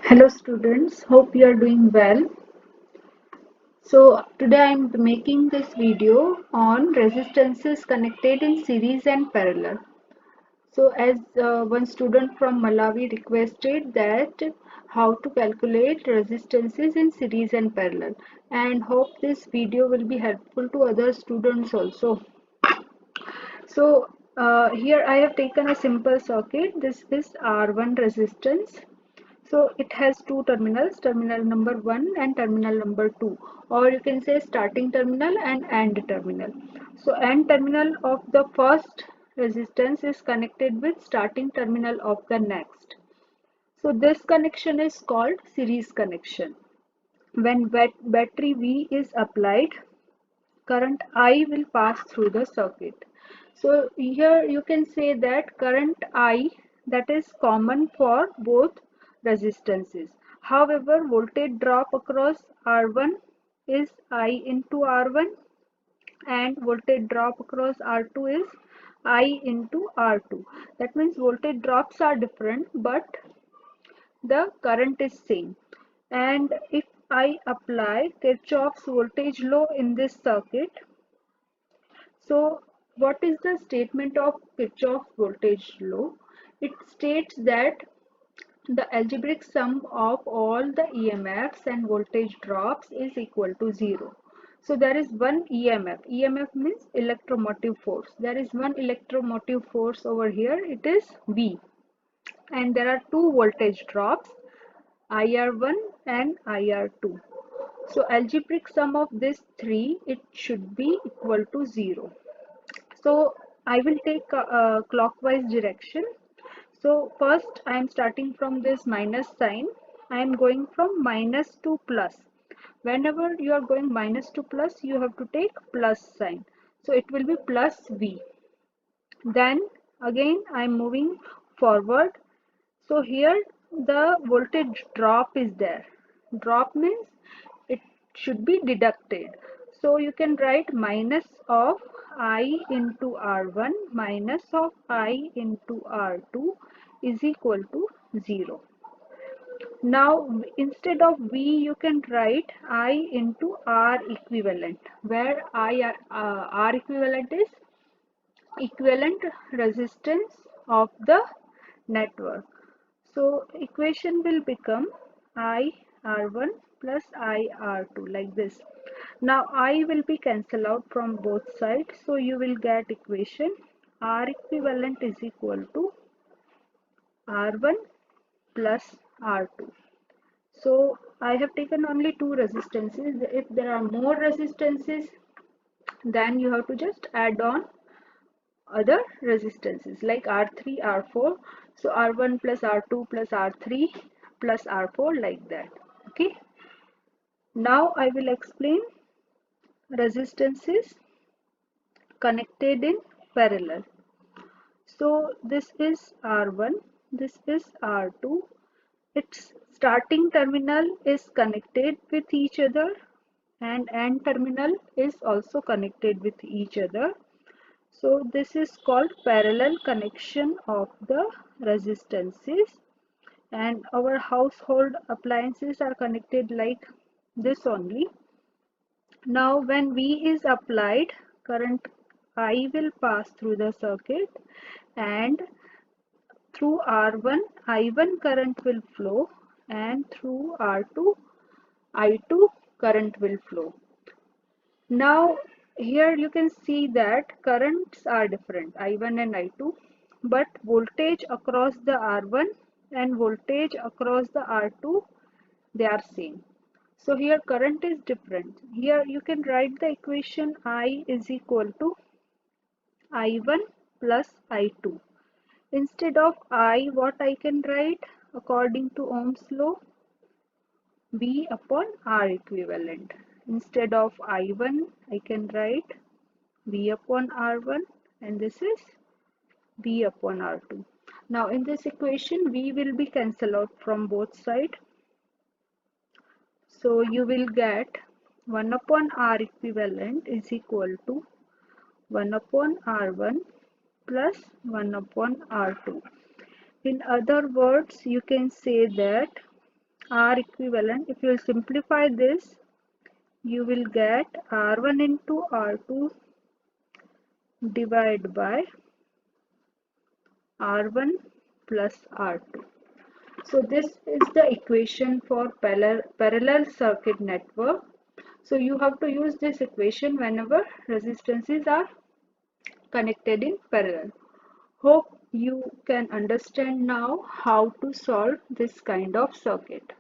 Hello students, hope you are doing well. So today I am making this video on resistances connected in series and parallel. So as one student from Malawi requested that how to calculate resistances in series and parallel, and hope this video will be helpful to other students also. So here I have taken a simple circuit. This is R1 resistance. So it has two terminals, terminal number 1 and terminal number 2, or you can say starting terminal and end terminal. So end terminal of the first resistance is connected with starting terminal of the next. So this connection is called series connection. When battery V is applied, current I will pass through the circuit. So here you can say that current I, that is common for both resistances. However, voltage drop across R1 is I into R1 and voltage drop across R2 is I into R2. That means voltage drops are different but the current is same. And if I apply Kirchhoff's voltage law in this circuit, so what is the statement of Kirchhoff's voltage law? It states that the algebraic sum of all the EMFs and voltage drops is equal to 0. So there is one EMF. EMF means electromotive force. There is one electromotive force over here. It is V. And there are two voltage drops, IR1 and IR2. So algebraic sum of these three, it should be equal to 0. So I will take a clockwise direction. So first I am starting from this minus sign. I am going from minus to plus. Whenever you are going minus to plus, you have to take plus sign. So it will be plus V. Then again I am moving forward. So here the voltage drop is there. Drop means it should be deducted. So you can write minus of I into R1 minus of I into R2 is equal to 0. Now instead of V you can write I into R equivalent, where R equivalent is equivalent resistance of the network. So equation will become I R1 plus I R2 like this. Now I will be cancelled out from both sides. So you will get equation R equivalent is equal to R1 plus R2. So I have taken only two resistances. If there are more resistances, then you have to just add on other resistances like R3, R4. So R1 plus R2 plus R3 plus R4 like that. Okay. Now I will explain resistances connected in parallel. So this is R1, this is R2. Its starting terminal is connected with each other and end terminal is also connected with each other. So this is called parallel connection of the resistances, and our household appliances are connected like this only. Now when V is applied, current I will pass through the circuit and through R1, I1 current will flow and through R2, I2 current will flow. Now here you can see that currents are different, I1 and I2, but voltage across the R1 and voltage across the R2, they are same. So here current is different. Here you can write the equation I is equal to I1 plus I2. Instead of I, what I can write according to Ohm's law? V upon R equivalent. Instead of I1, I can write V upon R1 and this is V upon R2. Now in this equation, V will be cancelled out from both sides. So you will get 1 upon R equivalent is equal to 1 upon R1 plus 1 upon R2. In other words, you can say that R equivalent. If you will simplify this, you will get R1 into R2 divided by R1 plus R2. So this is the equation for parallel circuit network. So you have to use this equation whenever resistances are connected in parallel. Hope you can understand now how to solve this kind of circuit.